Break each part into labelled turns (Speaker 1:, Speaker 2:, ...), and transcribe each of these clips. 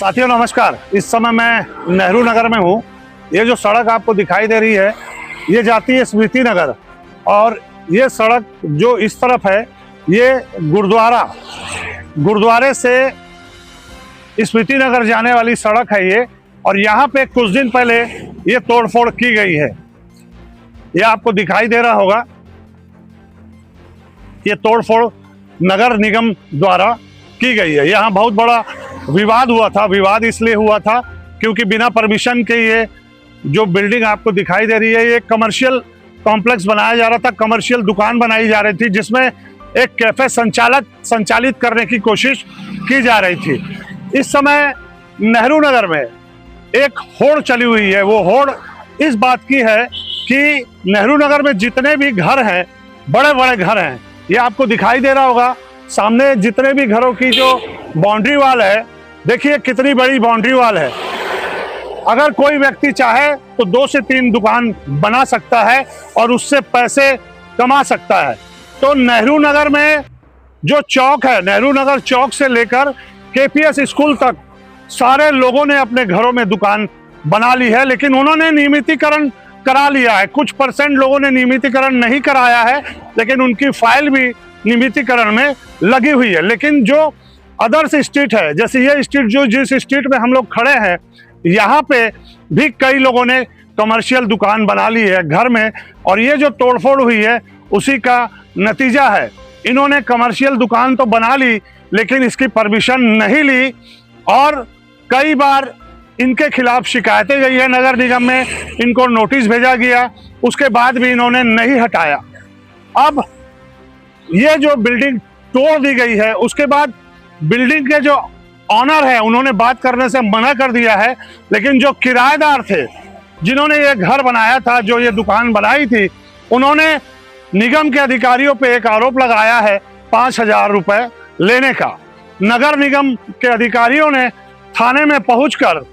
Speaker 1: साथियों नमस्कार। इस समय मैं नेहरू नगर में हूँ। ये जो सड़क आपको दिखाई दे रही है ये जाती है स्मृति नगर, और ये सड़क जो इस तरफ है ये गुरुद्वारे से स्मृति नगर जाने वाली सड़क है ये। और यहाँ पे कुछ दिन पहले ये तोड़फोड़ की गई है। ये आपको दिखाई दे रहा होगा, ये तोड़फोड़ नगर निगम द्वारा की गई है। यहाँ बहुत बड़ा विवाद हुआ था। विवाद इसलिए हुआ था क्योंकि बिना परमिशन के ये जो बिल्डिंग आपको दिखाई दे रही है ये कमर्शियल कॉम्प्लेक्स बनाया जा रहा था, कमर्शियल दुकान बनाई जा रही थी जिसमें एक कैफे संचालित करने की कोशिश की जा रही थी। इस समय नेहरू नगर में एक होड़ चली हुई है। वो होड़ इस बात की है कि नेहरू नगर में जितने भी घर हैं, बड़े बड़े घर हैं, ये आपको दिखाई दे रहा होगा सामने जितने भी घरों की जो बाउंड्री वाल है, देखिए कितनी बड़ी बाउंड्री वाल है। अगर कोई व्यक्ति चाहे तो 2 से 3 दुकान बना सकता है और उससे पैसे कमा सकता है। तो नेहरू नगर में जो चौक है, नेहरू नगर चौक से लेकर केपीएस स्कूल तक सारे लोगों ने अपने घरों में दुकान बना ली है, लेकिन उन्होंने नियमितीकरण करा लिया है। कुछ परसेंट लोगों ने नियमितीकरण नहीं कराया है, लेकिन उनकी फाइल भी नियमितीकरण में लगी हुई है। लेकिन जो अदर्स स्ट्रीट है, जैसे ये स्ट्रीट जो जिस स्ट्रीट में हम लोग खड़े हैं, यहाँ पे भी कई लोगों ने कमर्शियल दुकान बना ली है घर में, और ये जो तोड़फोड़ हुई है उसी का नतीजा है। इन्होंने कमर्शियल दुकान तो बना ली लेकिन इसकी परमिशन नहीं ली, और कई बार इनके खिलाफ शिकायतें गई है नगर निगम में, इनको नोटिस भेजा गया, उसके बाद भी इन्होंने नहीं हटाया। अब ये जो बिल्डिंग तोड़ दी गई है उसके बाद बिल्डिंग के जो ऑनर है उन्होंने बात करने से मना कर दिया है, लेकिन जो किराएदार थे जिन्होंने ये घर बनाया था, जो ये दुकान बनाई थी, उन्होंने निगम के अधिकारियों पे एक आरोप लगाया है 5,000 रुपए लेने का। नगर निगम के अधिकारियों ने थाने में पहुंचकर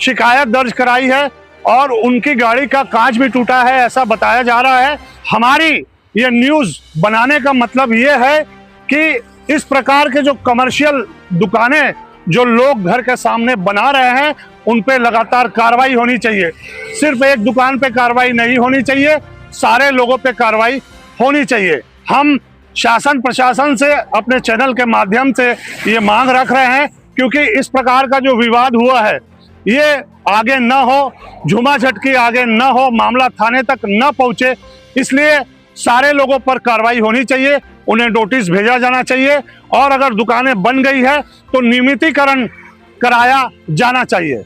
Speaker 1: शिकायत दर्ज कराई है और उनकी गाड़ी का कांच भी टूटा है, ऐसा बताया जा रहा है। हमारी ये न्यूज़ बनाने का मतलब ये है कि इस प्रकार के जो कमर्शियल दुकानें जो लोग घर के सामने बना रहे हैं उन पे लगातार कार्रवाई होनी चाहिए। सिर्फ एक दुकान पे कार्रवाई नहीं होनी चाहिए, सारे लोगों पे कार्रवाई होनी चाहिए। हम शासन प्रशासन से अपने चैनल के माध्यम से ये मांग रख रहे हैं, क्योंकि इस प्रकार का जो विवाद हुआ है ये आगे न हो, झूमाझटकी आगे न हो, मामला थाने तक न पहुंचे, इसलिए सारे लोगों पर कार्रवाई होनी चाहिए, उन्हें नोटिस भेजा जाना चाहिए, और अगर दुकानें बन गई है तो नियमितीकरण कराया जाना चाहिए।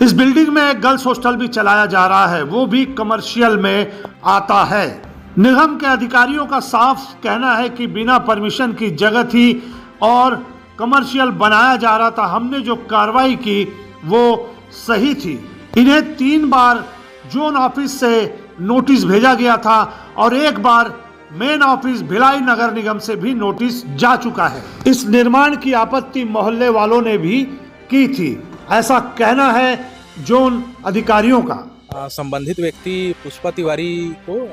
Speaker 2: इस बिल्डिंग में एक गर्ल्स हॉस्टल भी चलाया जा रहा है, वो भी कमर्शियल में आता है। निगम के अधिकारियों का साफ कहना है कि बिना परमिशन की जगह थी और कमर्शियल बनाया जा रहा था। हमने जो कार्रवाई की वो सही थी। इन्हें 3 बार जोन ऑफिस से नोटिस भेजा गया था और एक बार मेन ऑफिस भिलाई नगर निगम से भी नोटिस जा चुका है। इस निर्माण की आपत्ति मोहल्ले वालों ने भी की थी, ऐसा कहना है जोन अधिकारियों का।
Speaker 3: संबंधित व्यक्ति पुष्पा तिवारी को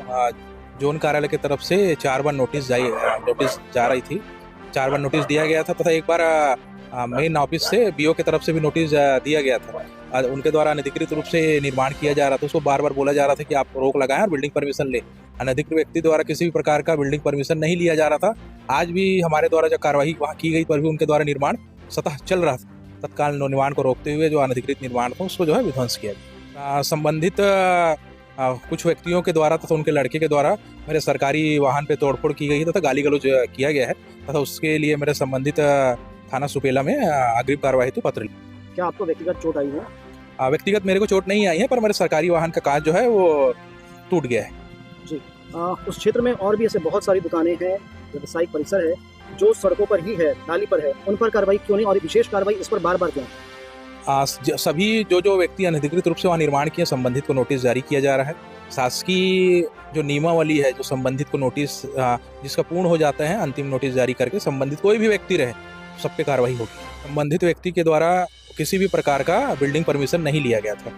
Speaker 3: जोन कार्यालय की तरफ से 4 बार नोटिस जा रही थी, 4 बार नोटिस दिया गया था तथा एक बार मेन ऑफिस से बीओ की तरफ से भी नोटिस दिया गया था। उनके द्वारा अनधिकृत रूप से निर्माण किया जा रहा था, उसको बार बार बोला जा रहा था कि आप रोक लगाएं और बिल्डिंग परमिशन लें। अनधिकृत व्यक्ति द्वारा किसी भी प्रकार का बिल्डिंग परमिशन नहीं लिया जा रहा था। आज भी हमारे द्वारा जो कार्रवाई वहाँ की गई पर भी उनके द्वारा निर्माण सतह चल रहा था। तत्काल निर्माण को रोकते हुए जो अनधिकृत निर्माण था उसको जो है विध्वंस किया गया। संबंधित कुछ व्यक्तियों के द्वारा तथा उनके लड़के के द्वारा मेरे सरकारी वाहन पे तोड़फोड़ की गई है तथा गाली गलौज किया गया है, तथा उसके लिए मेरे संबंधित थाना सुपेला में अग्रिम कार्रवाई हेतु पत्र लिखा।
Speaker 4: क्या आपको व्यक्तिगत चोट आई है?
Speaker 3: व्यक्तिगत मेरे को चोट नहीं आई है, पर मेरे सरकारी वाहन का कांच जो है वो टूट गया है
Speaker 4: जी। उस क्षेत्र में और भी ऐसे बहुत सारी दुकानें हैं, व्यवसायिक परिसर है जो सड़कों पर ही है, नाली पर है, उन पर कार्रवाई क्यों नहीं, और विशेष कार्रवाई इस पर बार बार क्यों?
Speaker 3: सभी जो व्यक्ति अनधिकृत रूप से वहाँ निर्माण किए संबंधित को नोटिस जारी किया जा रहा है। शासकीय जो नियमावली है, जो संबंधित को नोटिस जिसका पूर्ण हो जाता है अंतिम नोटिस जारी करके संबंधित कोई भी व्यक्ति रहे सब पे कार्रवाई होगी। संबंधित व्यक्ति के द्वारा किसी भी प्रकार का बिल्डिंग परमिशन नहीं लिया गया था।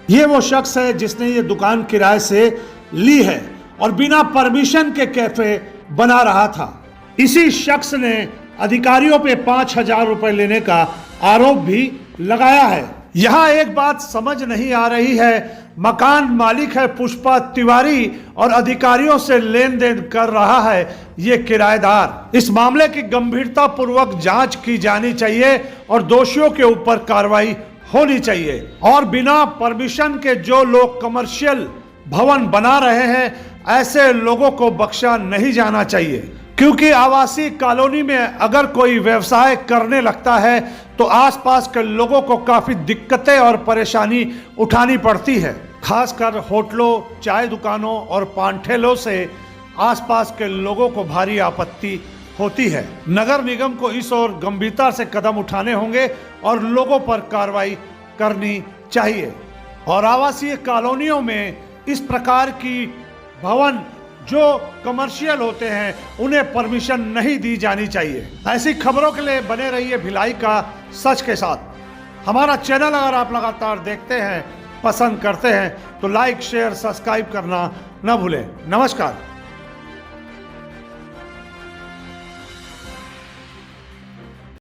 Speaker 2: ये वो शख्स है जिसने ये दुकान किराए से ली है और बिना परमिशन के कैफे बना रहा था। इसी शख्स ने अधिकारियों पे 5,000 रुपए लेने का आरोप भी लगाया है। यहाँ एक बात समझ नहीं आ रही है, मकान मालिक है पुष्पा तिवारी और अधिकारियों से लेन देन कर रहा है ये किराएदार। इस मामले की गंभीरता पूर्वक जांच की जानी चाहिए और दोषियों के ऊपर कार्रवाई होनी चाहिए। और बिना परमिशन के जो लोग कमर्शियल भवन बना रहे हैं, ऐसे लोगों को बख्शा नहीं जाना चाहिए, क्योंकि आवासीय कॉलोनी में अगर कोई व्यवसाय करने लगता है तो आसपास के लोगों को काफी दिक्कतें और परेशानी उठानी पड़ती है। खासकर होटलों, चाय दुकानों और पान ठेलों से आसपास के लोगों को भारी आपत्ति होती है। नगर निगम को इस ओर गंभीरता से कदम उठाने होंगे और लोगों पर कार्रवाई करनी चाहिए। और आवासीय कॉलोनियों में इस प्रकार की भवन जो कमर्शियल होते हैं उन्हें परमिशन नहीं दी जानी चाहिए। ऐसी खबरों के लिए बने रहिए भिलाई का सच के साथ। हमारा चैनल अगर आप लगातार देखते हैं, पसंद करते हैं तो लाइक, शेयर, सब्सक्राइब करना न भूलें। नमस्कार।